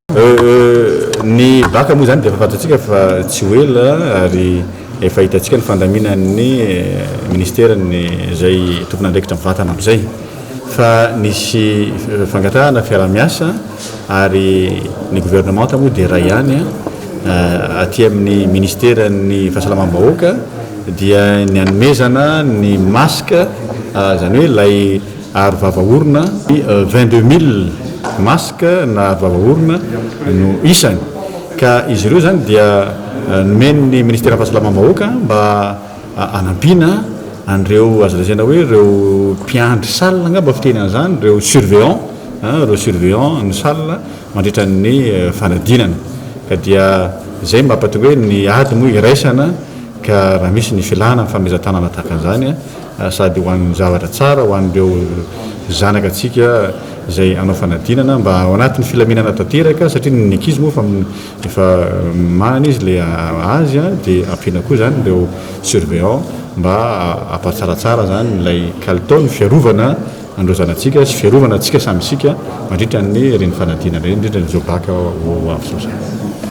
Ny baka moa zany dia fantatsika fa tsy hoela ary efa hitantsika ny fandaminan'ny ministèrany zay tompona andraikitra mivatana amin'izay fa nisy fangatahana fiara-miasa ary ny gouvernement moa dia ray ihany aty amin'ny ministèrany fahasalamam-bahoaka dia ny anomezana ny masque zany hoe lay aro vava-orona 22 000 masque na aro vava-orona no isany ka izy ireo zany dia nomen'ny ministère fahasalamam-bahoaka mba anampiana an'ireo azo lazaina hoe ireo mpiandry salle angamba fiteny an'izany ireo surveillant ny salle mandritra ny fanadinana ka dia zay mampatonga hoe ny ady moa iraisana ka raha misy ny filana famezan-tanana tahaka an'izany sady ho an'ny zavatra tsara ho an'ireo zanaka atsika zay anao fanadinana mba ao anatin'ny filaminana tanteraka satria ny ankizy moa efa mana izy le azy dia ampiana koa zany ireo surveillant mba ampatsaratsara zany lay kalitao ny fiarovana andreo zanatsika sy fiarovana atsika samy sika mandritra ny reny fanadinana reny indrindra ny zao baka ho avy zao.